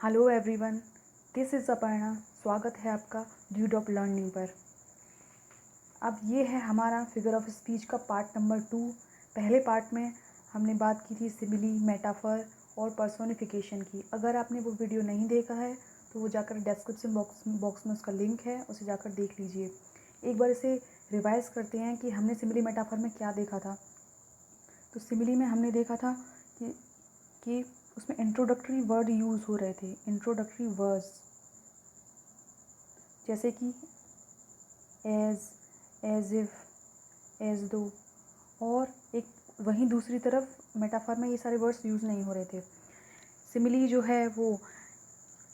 Hello everyone, this is Aparna. स्वागत है आपका ड्यूड ऑफ लर्निंग पर। अब ये है हमारा फिगर ऑफ स्पीच का पार्ट नंबर 2। पहले पार्ट में हमने बात की थी सिमिली, मेटाफर और पर्सोनिफिकेशन की। अगर आपने वो वीडियो नहीं देखा है तो वो जाकर डिस्क्रिप्शन बॉक्स में उसका लिंक है, उसे जाकर देख लीजिए। एक बार इसे रिवाइज़ करते हैं कि हमने सिमिली मेटाफर में क्या देखा था। तो सिमिली में हमने देखा था कि उसमें इंट्रोडक्टरी वर्ड यूज़ हो रहे थे, इंट्रोडक्टरी वर्ड्स, जैसे कि एज इफ़, एज दो। और एक वहीं दूसरी तरफ मेटाफर में ये सारे वर्ड्स यूज़ नहीं हो रहे थे। सिमिली जो है वो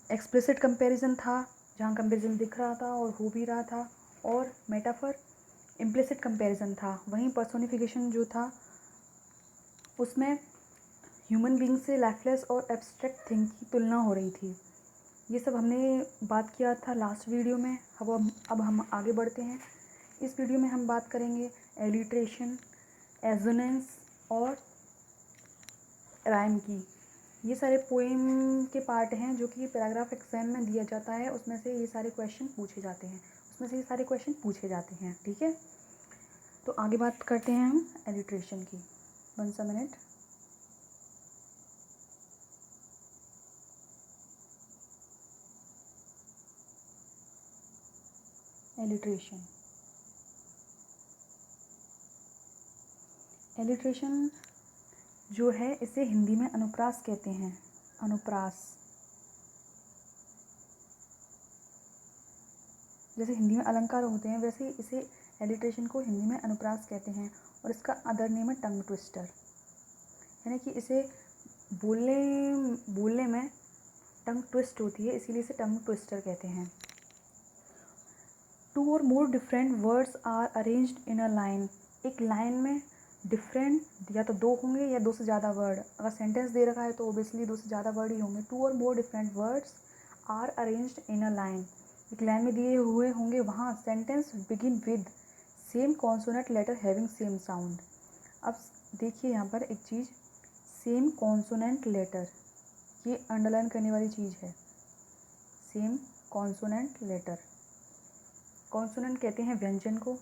एक्सप्लिसिट कंपैरिजन था, जहाँ कंपैरिजन दिख रहा था और हो भी रहा था, और मेटाफर इम्प्लिसिट कंपैरिजन था। वहीं पर्सोनिफिकेशन जो था उसमें ह्यूमन बीइंग से लाइफलेस और एब्स्ट्रैक्ट थिंग की तुलना हो रही थी। ये सब हमने बात किया था लास्ट वीडियो में। अब हम आगे बढ़ते हैं। इस वीडियो में हम बात करेंगे एलिट्रेशन, एजोनेंस और राइम की। ये सारे पोएम के पार्ट हैं जो कि पैराग्राफ एग्जाम में दिया जाता है। उसमें से ये सारे क्वेश्चन पूछे जाते हैं। ठीक है, तो आगे बात करते हैं हम एलिट्रेशन की। 1 मिनट। एलिट्रेशन जो है इसे हिंदी में अनुप्रास कहते हैं। अनुप्रास, जैसे हिंदी में अलंकार होते हैं वैसे इसे एलिट्रेशन को हिंदी में अनुप्रास कहते हैं। और इसका अदर नेम है टंग ट्विस्टर, यानी कि इसे बोलने में टंग ट्विस्ट होती है, इसीलिए इसे टंग ट्विस्टर कहते हैं। 2 और more different words are arranged in a line. एक लाइन में डिफरेंट या तो 2 होंगे या 2 से ज़्यादा वर्ड। अगर सेंटेंस दे रखा है तो ओबियसली 2 से ज़्यादा वर्ड ही होंगे। 2 और more different words are arranged in a line. एक लाइन में दिए हुए होंगे, वहाँ sentence begin with same consonant letter having same sound. अब देखिए यहाँ पर एक चीज़, सेम कॉन्सोनेंट लेटर, ये अंडरलाइन करने वाली चीज़ है। सेम कॉन्सोनेंट लेटर, कॉन्सोनेंट कहते हैं व्यंजन को।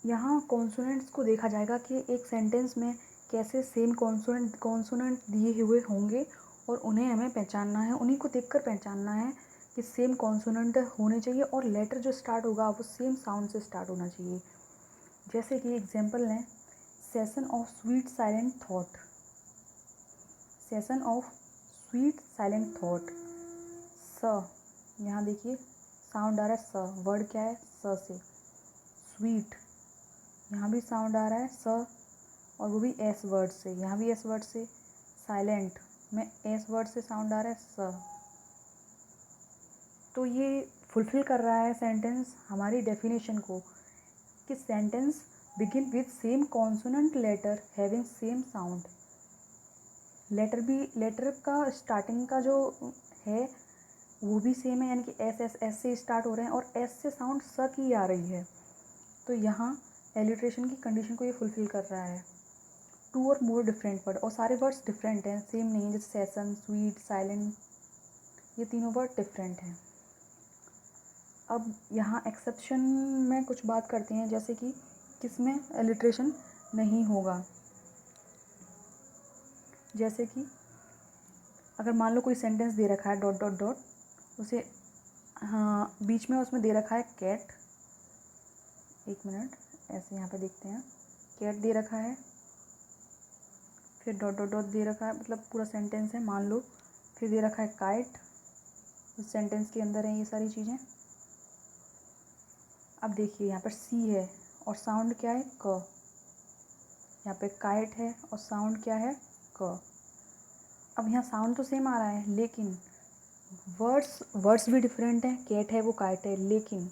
यहाँ कॉन्सोनेंट्स को देखा जाएगा कि एक सेंटेंस में कैसे सेम कॉन्सोनेंट दिए हुए होंगे और उन्हें हमें पहचानना है, उन्हीं को देखकर पहचानना है कि सेम कॉन्सोनेंट होने चाहिए और लेटर जो स्टार्ट होगा वो सेम साउंड से स्टार्ट होना चाहिए। जैसे कि एग्जांपल लें, session of sweet silent thought. Session of sweet silent thought, स, यहाँ देखिए साउंड आ रहा है स, वर्ड क्या है स से। स्वीट, यहाँ भी साउंड आ रहा है स और वो भी एस वर्ड से, यहाँ भी एस वर्ड से। साइलेंट में एस वर्ड से साउंड आ रहा है स। तो ये फुलफिल कर रहा है सेंटेंस हमारी डेफिनेशन को कि sentence begin with same consonant letter having same sound. Letter का स्टार्टिंग का जो है वो भी सेम है, यानी कि एस से स्टार्ट हो रहे हैं और एस से साउंड स की आ रही है। तो यहाँ एलिट्रेशन की कंडीशन को ये फुलफिल कर रहा है। 2 और मोर डिफरेंट वर्ड, और सारे वर्ड्स डिफरेंट हैं, सेम नहीं है। जैसे सेशन, स्वीट, साइलेंट, ये तीनों वर्ड डिफरेंट हैं। अब यहाँ एक्सेप्शन में कुछ बात करते हैं, जैसे कि किसमें एलिट्रेशन नहीं होगा। जैसे कि अगर मान लो कोई सेंटेंस दे रखा है डॉट डॉट डॉट, उसे हाँ बीच में उसमें दे रखा है कैट। 1 मिनट, ऐसे यहाँ पे देखते हैं, कैट दे रखा है, फिर डॉट डॉट डॉट दे रखा है, मतलब पूरा सेंटेंस है मान लो। फिर दे रखा है काइट, इस सेंटेंस के अंदर है ये सारी चीज़ें। अब देखिए यहाँ पर सी है और साउंड क्या है क। यहाँ पे काइट है और साउंड क्या है क। अब यहाँ साउंड तो सेम आ रहा है लेकिन वर्ड्स भी डिफरेंट हैं। कैट है वो काइट है, लेकिन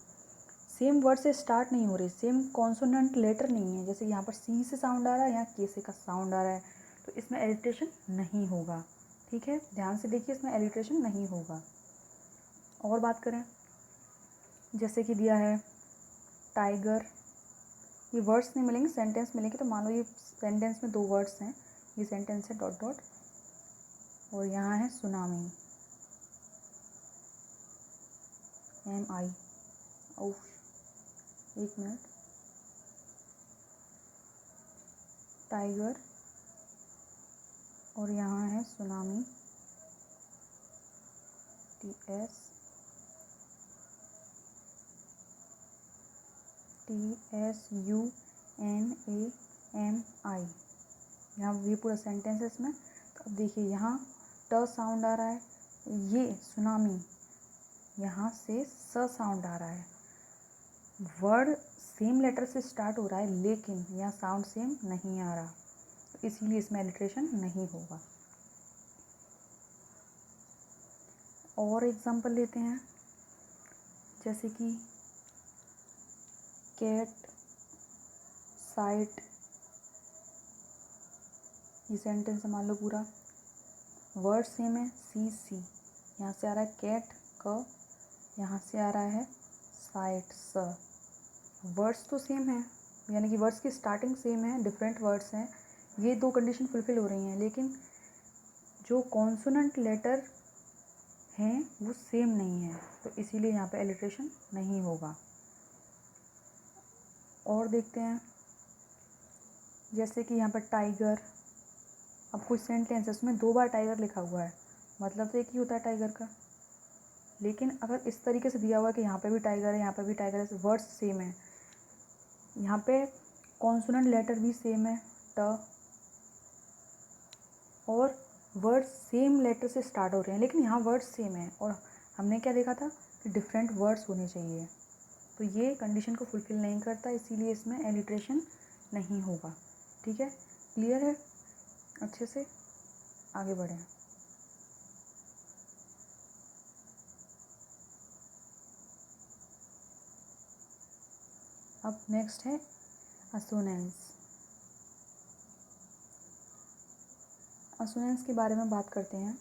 सेम वर्ड से स्टार्ट नहीं हो रही, सेम कॉन्सोनेंट लेटर नहीं है। जैसे यहाँ पर सी से साउंड आ रहा है, यहाँ के से का साउंड आ रहा है, तो इसमें एलिट्रेशन नहीं होगा। ठीक है, ध्यान से देखिए, इसमें एलिट्रेशन नहीं होगा। और बात करें, जैसे कि दिया है टाइगर, ये वर्ड्स नहीं मिलेंगे, सेंटेंस मिलेंगे। तो मान लो ये सेंटेंस में 2 वर्ड्स हैं, ये सेंटेंस है डॉट डॉट, और यहाँ है सुनामी, MI। एक मिनट, टाइगर, और यहाँ है सुनामी, TSUNAMI। यहाँ ये पूरा सेंटेंस है इसमें। तो अब देखिए यहाँ ट साउंड आ रहा है, ये सुनामी यहाँ से स साउंड आ रहा है। वर्ड सेम लेटर से स्टार्ट हो रहा है लेकिन यहाँ साउंड सेम नहीं आ रहा, तो इसीलिए इसमें एलिट्रेशन नहीं होगा। और एग्जांपल लेते हैं, जैसे कि कैट, साइट, ये सेंटेंस मान लो पूरा, वर्ड सेम है, CC, यहाँ से आ रहा है कैट क, यहाँ से आ रहा है साइट स। वर्ड्स तो सेम है, यानी कि वर्ड्स की स्टार्टिंग सेम है, डिफरेंट वर्ड्स हैं, ये दो कंडीशन फुलफिल हो रही हैं, लेकिन जो कॉन्सोनेंट लेटर हैं वो सेम नहीं है, तो इसीलिए यहाँ पे एलिट्रेशन नहीं होगा। और देखते हैं, जैसे कि यहाँ पर टाइगर, अब कुछ सेंटेंस है उसमें 2 बार टाइगर लिखा हुआ है, मतलब तो एक ही होता है टाइगर का, लेकिन अगर इस तरीके से दिया हुआ है कि यहाँ पे भी टाइगर है, यहाँ पे भी टाइगर है, वर्ड्स सेम है, यहाँ पे कॉन्सोनेंट लेटर भी सेम है ट, और वर्ड्स सेम लेटर से स्टार्ट हो रहे हैं, लेकिन यहाँ वर्ड्स सेम है, और हमने क्या देखा था कि डिफरेंट वर्ड्स होने चाहिए, तो ये कंडीशन को फुलफिल नहीं करता, इसीलिए इसमें एलिट्रेशन नहीं होगा। ठीक है, क्लियर है, अच्छे से आगे बढ़ें। अब नेक्स्ट है असोनेंस। असोनेंस के बारे में बात करते हैं,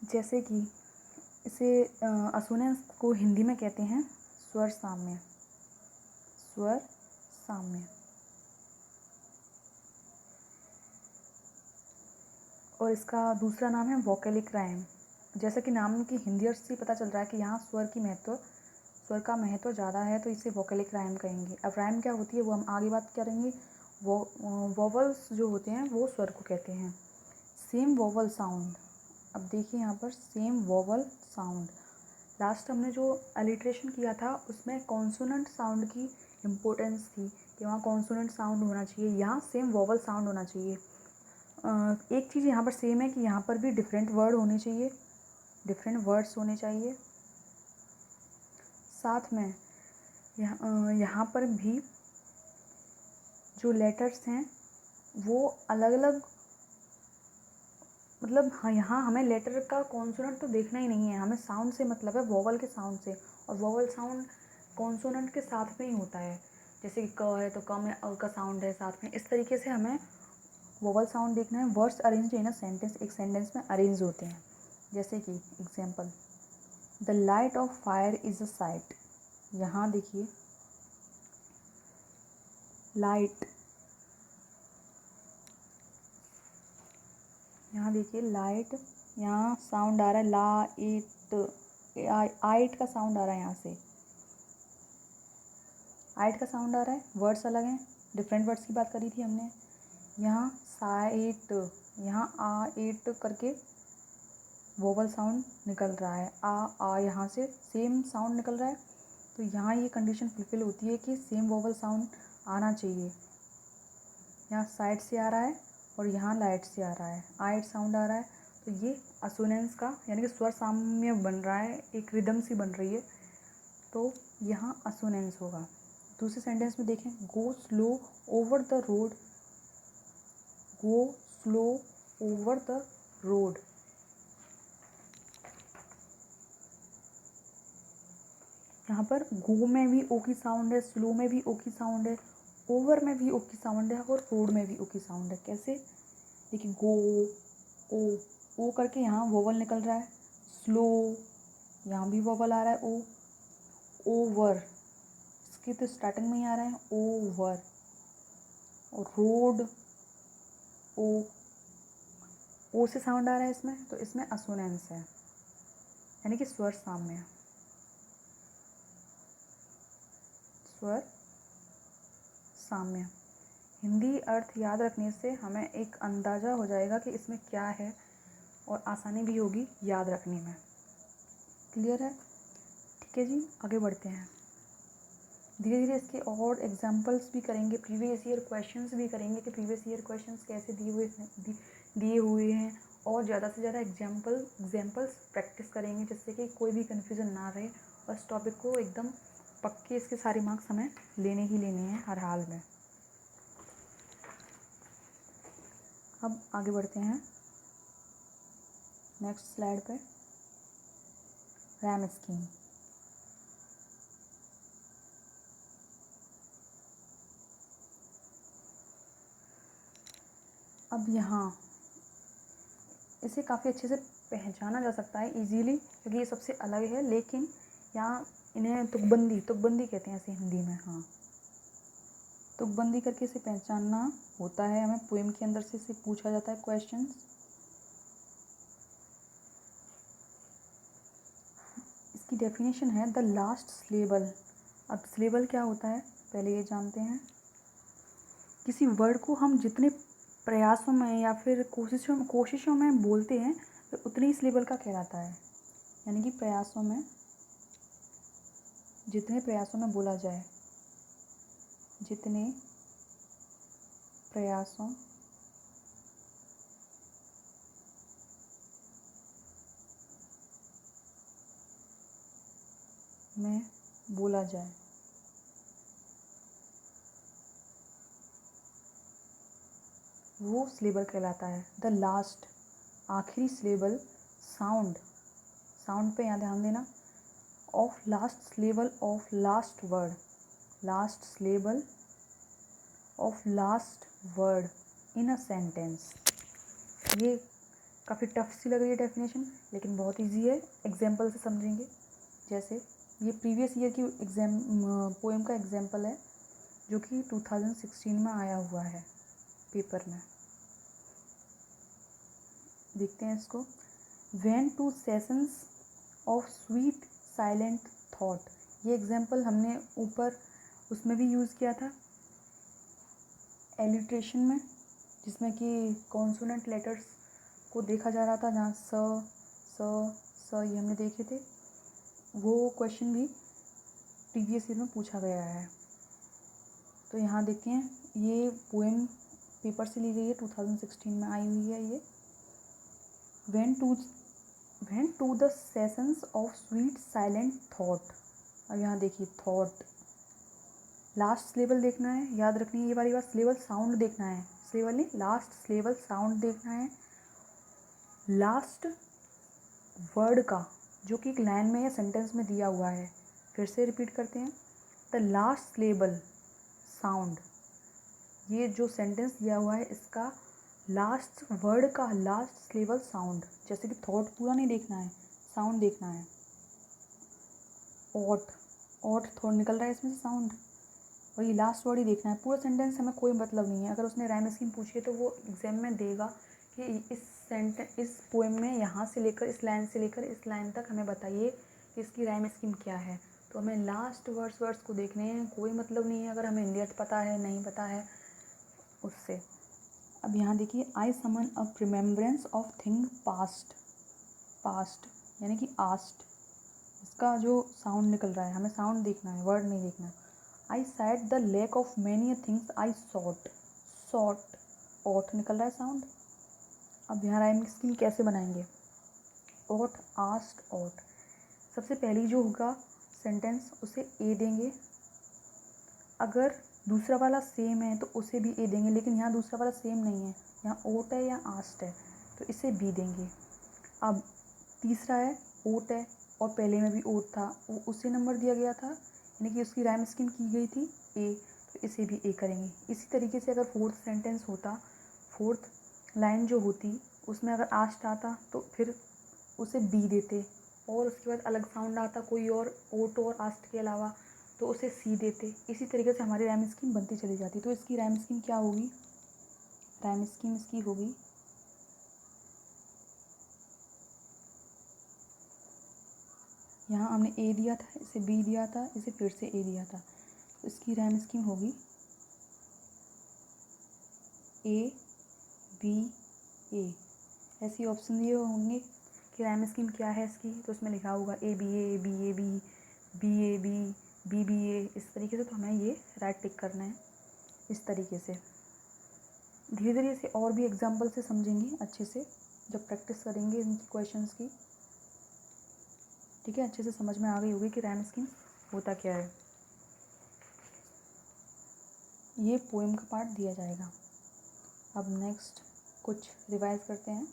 जैसे कि इसे असोनेंस को हिंदी में कहते हैं स्वर साम्य, स्वर साम्य। और इसका दूसरा नाम है वोकैलिक राइम। जैसा कि नाम की हिंदी अर्थ से पता चल रहा है कि यहाँ स्वर का महत्व ज़्यादा है, तो इसे वोकैलिक राइम कहेंगे। अब राइम क्या होती है वो हम आगे बात करेंगे। वोवल्स जो होते हैं वो स्वर को कहते हैं। सेम वोवल साउंड, अब देखिए यहाँ पर सेम वोवल साउंड, लास्ट हमने जो अलिट्रेशन किया था उसमें कॉन्सोनेंट साउंड की इम्पोर्टेंस थी कि वहाँ कॉन्सोनेंट साउंड होना चाहिए, यहाँ सेम वोवल साउंड होना चाहिए। एक चीज़ यहाँ पर सेम है कि यहाँ पर भी डिफरेंट वर्ड होने चाहिए, डिफरेंट वर्ड्स होने चाहिए। साथ में यहाँ पर भी जो लेटर्स हैं वो अलग अलग, मतलब हाँ यहाँ हमें लेटर का कॉन्सोनेंट तो देखना ही नहीं है, हमें साउंड से मतलब है, वोवल के साउंड से, और वोवल साउंड कॉन्सोनेंट के साथ में ही होता है। जैसे कि क है तो क में अ का साउंड है साथ में, इस तरीके से हमें वोवल साउंड देखना है। Words arrange in a sentence, एक सेंटेंस में अरेंज होते हैं। जैसे कि example, the light of fire is a site. यहाँ देखिए लाइट, यहाँ देखिए लाइट, यहाँ साउंड आ रहा है ला इट, आइट का साउंड आ रहा है, यहाँ से आइट का साउंड आ रहा है, वर्ड्स अलग हैं, डिफरेंट वर्ड्स की बात करी थी हमने। यहाँ साइट, यहाँ आ इट करके वोवल साउंड निकल रहा है, आ यहाँ से सेम साउंड निकल रहा है, तो यहाँ ये कंडीशन फुलफिल होती है कि सेम वोवल साउंड आना चाहिए। यहाँ साइड से आ रहा है और यहाँ लाइट से आ रहा है, आइट साउंड आ रहा है, तो ये असोनेंस का यानी कि स्वर साम्य बन रहा है, एक रिदम सी बन रही है, तो यहाँ असोनेंस होगा। दूसरे सेंटेंस में देखें, go slow over the road, go slow over the road, यहाँ पर गो में भी ओ की साउंड है, स्लो में भी ओ की साउंड है, ओवर में भी ओ की साउंड है, और रोड में भी ओ की साउंड है। कैसे? देखिए गो, ओ करके यहाँ वोवल निकल रहा है, स्लो यहाँ भी वोवल आ रहा है ओ, ओवर इसके तो स्टार्टिंग में ही आ रहा है ओवर, और रोड ओ से साउंड आ रहा है इसमें, तो इसमें असोनेंस है, यानी कि स्वर साम्य। स्वर साम्य। हिंदी अर्थ याद रखने से हमें एक अंदाज़ा हो जाएगा कि इसमें क्या है और आसानी भी होगी याद रखने में। क्लियर है? ठीक है जी, आगे बढ़ते हैं। धीरे धीरे इसके और एग्जांपल्स भी करेंगे, प्रीवियस ईयर क्वेश्चंस भी करेंगे कि प्रीवियस ईयर क्वेश्चंस कैसे दिए हुए हैं, और ज़्यादा से ज़्यादा एग्जांपल्स प्रैक्टिस करेंगे, जिससे कि कोई भी कन्फ्यूज़न ना रहे और इस टॉपिक को एकदम पक्के इसके सारे मार्क्स हमें लेने ही लेने हैं हर हाल में। अब आगे बढ़ते हैं नेक्स्ट स्लाइड पे। RAM scheme. अब यहाँ इसे काफ़ी अच्छे से पहचाना जा सकता है इजीली, क्योंकि ये सबसे अलग है, लेकिन यहाँ इन्हें तुकबंदी कहते हैं इसे हिंदी में। हाँ, तुकबंदी करके इसे पहचानना होता है हमें। पोएम के अंदर से इसे पूछा जाता है क्वेश्चन। इसकी डेफिनेशन है द लास्ट सिलेबल। अब सिलेबल क्या होता है पहले ये जानते हैं। किसी वर्ड को हम जितने प्रयासों में या फिर कोशिशों में बोलते हैं तो उतनी ही सिलेबल का कहलाता है, यानी कि जितने प्रयासों में बोला जाए, जितने प्रयासों में बोला जाए, वो सिलेबल कहलाता है। द लास्ट, आखिरी सिलेबल, साउंड पे यहाँ ध्यान देना, of last syllable of last word, last syllable of last word in a sentence. ये काफ़ी टफ सी लग रही है डेफिनेशन, लेकिन बहुत इजी है, एग्जाम्पल से समझेंगे। जैसे ये प्रीवियस ईयर की पोएम का एग्जाम्पल है, जो कि 2016 में आया हुआ है पेपर में। देखते हैं इसको। When two sessions of sweet silent thought, ये एग्जाम्पल हमने ऊपर उसमें भी यूज़ किया था एलिट्रेशन में, जिसमें कि कॉन्सोनेंट लेटर्स को देखा जा रहा था, जहाँ स ये हमने देखे थे। वो क्वेश्चन भी प्रीवियस ईयर में पूछा गया है। तो यहाँ देखते हैं, ये पोएम पेपर से ली गई है, 2016 में आई हुई है ये। When to the sessions of sweet silent thought। अब यहाँ देखिए थॉट, लास्ट सिलेबल देखना है, याद रखनी है ये वाली बात। सिलेबल साउंड देखना है, सिलेबल नहीं, लास्ट सिलेबल साउंड देखना है। लास्ट वर्ड का, जो कि एक लाइन में या सेंटेंस में दिया हुआ है। फिर से रिपीट करते हैं, द लास्ट सिलेबल साउंड, ये जो सेंटेंस दिया हुआ है इसका लास्ट वर्ड का लास्ट सिलेबल साउंड। जैसे कि थॉट पूरा नहीं देखना है, साउंड देखना है। ऑट थॉट निकल रहा है इसमें से साउंड, और ये लास्ट वर्ड ही देखना है। पूरा सेंटेंस हमें कोई मतलब नहीं है। अगर उसने राइम स्कीम पूछी है तो वो एग्जाम में देगा कि इस पोएम में यहाँ से लेकर इस लाइन से लेकर इस लाइन तक हमें बताइए कि इसकी राइम स्कीम क्या है। तो हमें लास्ट वर्ड्स को देखने हैं, कोई मतलब नहीं है अगर हमें हिंदी अर्थ पता है नहीं पता है उससे। अब यहाँ देखिए, आई समन अ रिमेम्बरेंस ऑफ थिंग पास्ट यानी कि आस्ट, इसका जो साउंड निकल रहा है, हमें साउंड देखना है, वर्ड नहीं देखना है। I said the lack of many things I sought out निकल रहा है साउंड। अब यहाँ राइम स्कीम कैसे बनाएंगे, ऑट आस्ट ऑट। सबसे पहली जो होगा सेंटेंस उसे ए देंगे, अगर दूसरा वाला सेम है तो उसे भी ए देंगे, लेकिन यहाँ दूसरा वाला सेम नहीं है, यहाँ ओट है या आस्ट है, तो इसे बी देंगे। अब तीसरा है ओट है और पहले में भी ओट था, वो उसे नंबर दिया गया था, यानी कि उसकी राइम स्कीम की गई थी ए, तो इसे भी ए करेंगे। इसी तरीके से अगर फोर्थ सेंटेंस होता, फोर्थ लाइन जो होती उसमें अगर आस्ट आता तो फिर उसे बी देते, और उसके बाद अलग साउंड आता कोई और ओट और आस्ट के अलावा तो उसे सी देते। इसी तरीके से हमारी राइम स्कीम बनती चली जाती। तो इसकी राइम स्कीम क्या होगी, टाइम स्कीम इसकी होगी यहाँ हमने ए दिया था, इसे बी दिया था, इसे फिर से ए दिया था, तो इसकी टाइम स्कीम होगी ए बी ए। ऐसे ऑप्शन दिए होंगे कि टाइम स्कीम क्या है इसकी, तो उसमें लिखा होगा A B A B A B B A B B B A, इस तरीके से। तो हमें ये राइट टिक करना है इस तरीके से। धीरे धीरे इसे और भी एग्जाम्पल से समझेंगे अच्छे से जब प्रैक्टिस करेंगे इनकी क्वेश्चंस की। ठीक है, अच्छे से समझ में आ गई होगी कि टाइम स्कीम होता क्या है। ये पोएम का पार्ट दिया जाएगा। अब नेक्स्ट कुछ रिवाइज करते हैं।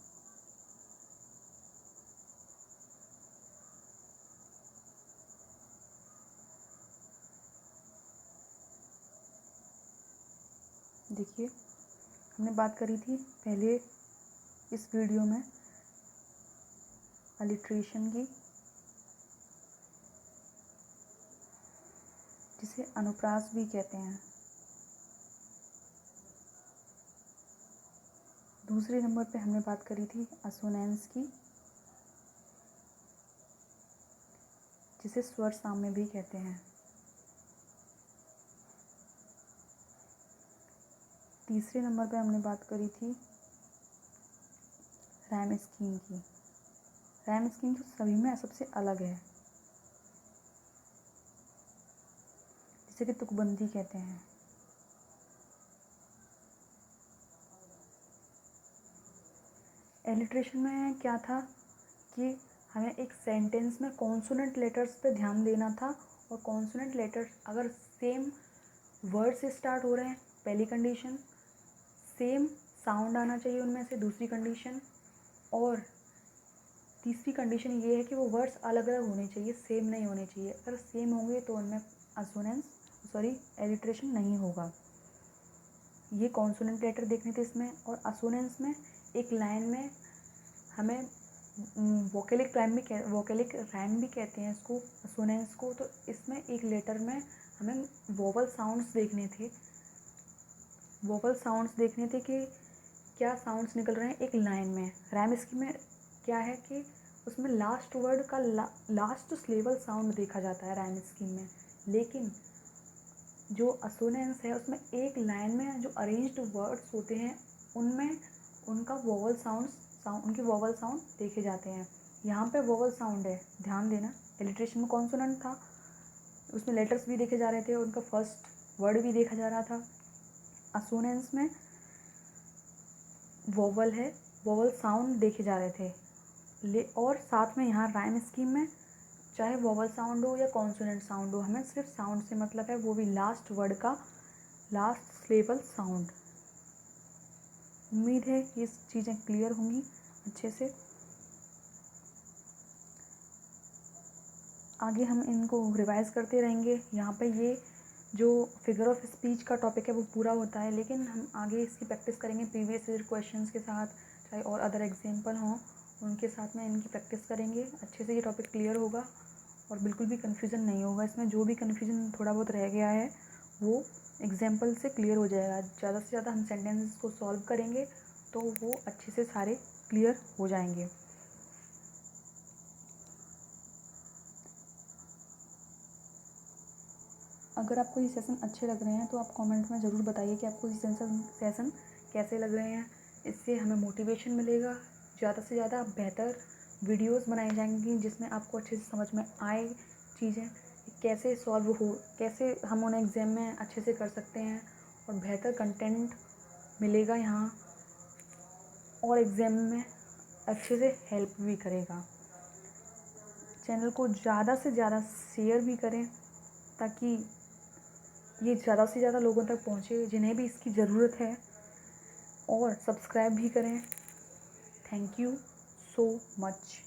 देखिए, हमने बात करी थी पहले इस वीडियो में अलिट्रेशन की, जिसे अनुप्रास भी कहते हैं। दूसरे नंबर पे हमने बात करी थी असोनेंस की, जिसे स्वर साम्य भी कहते हैं। तीसरे नंबर पे हमने बात करी थी राइम स्कीम की। राइम स्कीम तो सभी में सबसे अलग है, जिसे कि तुकबंदी कहते हैं। एलिट्रेशन में क्या था कि हमें एक सेंटेंस में कॉन्सोनेंट लेटर्स पे ध्यान देना था, और कॉन्सोनेंट लेटर्स अगर सेम वर्ड से स्टार्ट हो रहे हैं पहली कंडीशन, सेम साउंड आना चाहिए उनमें से दूसरी कंडीशन, और तीसरी कंडीशन ये है कि वो वर्ड्स अलग अलग होने चाहिए, सेम नहीं होने चाहिए। अगर सेम होंगे तो उनमें एलिट्रेशन नहीं होगा। ये कॉन्सोनेंट लेटर देखने थे इसमें। और असोनेंस में एक लाइन में हमें वोकेलिक राइम भी कहते हैं इसको, असोनेंस को। तो इसमें एक लेटर में हमें वोवल साउंड्स देखने थे कि क्या साउंड्स निकल रहे हैं एक लाइन में। राइम स्कीम में क्या है कि उसमें लास्ट वर्ड का लास्ट सिलेबल साउंड देखा जाता है राइम स्कीम में, लेकिन जो असोनेंस है उसमें एक लाइन में जो अरेंज्ड वर्ड्स होते हैं उनमें उनके वोवल साउंड देखे जाते हैं। यहाँ पे वोवल साउंड है, ध्यान देना। एलिट्रेशन में कॉन्सोनेंट था, उसमें लेटर्स भी देखे जा रहे थे, उनका फर्स्ट वर्ड भी देखा जा रहा था। असोनेंस में वोवल है, वोवल साउंड देखे जा रहे थे। और साथ में यहाँ राइम स्कीम में चाहे वोवल साउंड हो या कॉन्सोनेंट साउंड हो, हमें सिर्फ साउंड से मतलब है, वो भी लास्ट वर्ड का लास्ट सिलेबल साउंड। उम्मीद है ये चीज़ें क्लियर होंगी अच्छे से। आगे हम इनको रिवाइज करते रहेंगे। यहाँ पे ये जो फिगर ऑफ स्पीच का टॉपिक है वो पूरा होता है, लेकिन हम आगे इसकी प्रैक्टिस करेंगे प्रीवियस ईयर क्वेश्चंस के साथ, चाहे और अदर एग्जाम्पल हों उनके साथ में इनकी प्रैक्टिस करेंगे। अच्छे से ये टॉपिक क्लियर होगा और बिल्कुल भी कन्फ्यूज़न नहीं होगा इसमें। जो भी कन्फ्यूज़न थोड़ा बहुत रह गया है वो एग्जाम्पल से क्लियर हो जाएगा। ज़्यादा से ज़्यादा हम सेंटेंसेस को सॉल्व करेंगे तो वो अच्छे से सारे क्लियर हो जाएंगे। अगर आपको ये सेशन अच्छे लग रहे हैं तो आप कमेंट में ज़रूर बताइए कि आपको ये सेशन कैसे लग रहे हैं। इससे हमें मोटिवेशन मिलेगा, ज़्यादा से ज़्यादा बेहतर वीडियोस बनाई जाएंगी जिसमें आपको अच्छे से समझ में आए चीज़ें कैसे सॉल्व हो, कैसे हम उन्हें एग्ज़ाम में अच्छे से कर सकते हैं, और बेहतर कंटेंट मिलेगा यहाँ, और एग्ज़ाम में अच्छे से हेल्प भी करेगा। चैनल को ज़्यादा से ज़्यादा शेयर भी करें ताकि ये ज़्यादा से ज़्यादा लोगों तक पहुँचे जिन्हें भी इसकी ज़रूरत है, और सब्सक्राइब भी करें। Thank you so much.